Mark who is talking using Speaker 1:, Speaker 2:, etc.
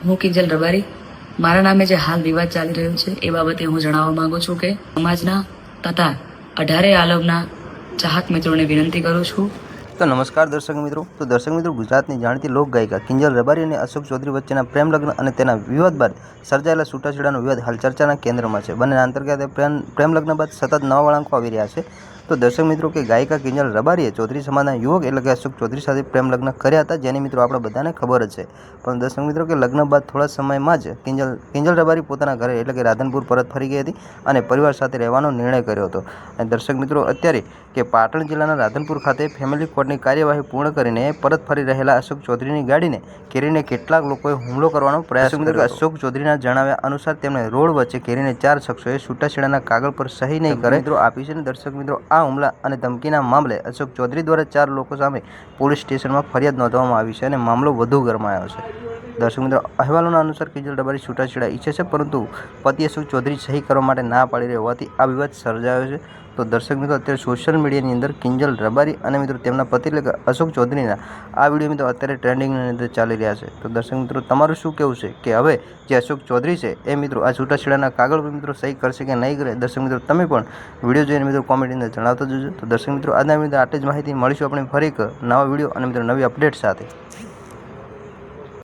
Speaker 1: હું કિંજલ રબારી મારા નામે જે હાલ વિવાદ ચાલી રહ્યો છે એ બાબતે હું જણાવવા માંગુ છું કે સમાજના તથા 18 આલમના ચાહક મિત્રોને વિનંતી કરું છું.
Speaker 2: તો નમસ્કાર દર્શક મિત્રો. ગુજરાતની જાણીતી લોક ગાયિકા કિંજલ રબારી અને અશોક ચૌધરી વચ્ચેના પ્રેમ લગ્ન અને તેના વિવાદ બાદ સર્જાયેલા છૂટાછેડાનો વિવાદ હાલ ચર્ચાના કેન્દ્રમાં છે. બંને અંતર્ગત પ્રેમ લગ્ન બાદ સતત નવા વળાંકો આવી રહ્યા છે. તો દર્શક મિત્રો કે ગાયિકા કિંજલ રબારીએ ચૌધરી સમાજના યુવક એટલે કે અશોક ચૌધરી સાથે પ્રેમ લગ્ન કર્યા હતા, જેની મિત્રો આપણે બધાને ખબર જ છે. પણ દર્શક મિત્રો કે લગ્ન બાદ થોડા સમયમાં જ કિંજલ રબારી પોતાના ઘરે એટલે કે રાધનપુર પરત ફરી ગઈ હતી અને પરિવાર સાથે રહેવાનો નિર્ણય કર્યો હતો. અને દર્શક મિત્રો અત્યારે કે પાટણ જિલ્લાના રાધનપુર ખાતે ફેમિલી કોર્ટની કાર્યવાહી પૂર્ણ કરીને પરત ફરી રહેલા અશોક ચૌધરીની ગાડીને ઘેરીને કેટલાક લોકોએ હુમલો કરવાનો પ્રયાસ કર્યો. અશોક ચૌધરીના જણાવ્યા અનુસાર તેમણે રોડ વચ્ચે ઘેરીને 4 શખ્સોએ છૂટાછેડાના કાગળ પર સહી નહીં કરે મિત્રો આપી છે. દર્શક મિત્રો આ હુમલા અને ધમકીના મામલે અશોક ચૌધરી દ્વારા 4 લોકો સામે પોલીસ સ્ટેશનમાં ફરિયાદ નોંધવામાં આવી છે અને મામલો વધુ ગરમાયો છે. દર્શક મિત્રો અહેવાલોના અનુસાર કિંજલ રબારી છૂટાછેડા ઈચ્છે છે, પરંતુ પતિ અશોક ચૌધરી સહી કરવા માટે ના પાડી રહ્યા હોવાથી આ વિવાદ સર્જાયો છે. તો દર્શક મિત્રો અત્યારે સોશિયલ મીડિયાની અંદર કિંજલ રબારી અને મિત્રો તેમના પતિ એટલે કે અશોક ચૌધરીના આ વિડીયો મિત્રો અત્યારે ટ્રેન્ડિંગની અંદર ચાલી રહ્યા છે. તો દર્શક મિત્રો તમારું શું કહેવું છે કે હવે જે અશોક ચૌધરી છે એ મિત્રો આ છૂટાછેડાના કાગળ પર મિત્રો સહી કરશે કે નહીં કરે? દર્શક મિત્રો તમે પણ વિડીયો જોઈને મિત્રો કોમેન્ટની અંદર જણાવતા જજો. તો દર્શક મિત્રો આજના વિડીયો આટલી જ માહિતી. મળીશું આપણે ફરી એક નવા વિડીયો અને મિત્રો નવી અપડેટ સાથે.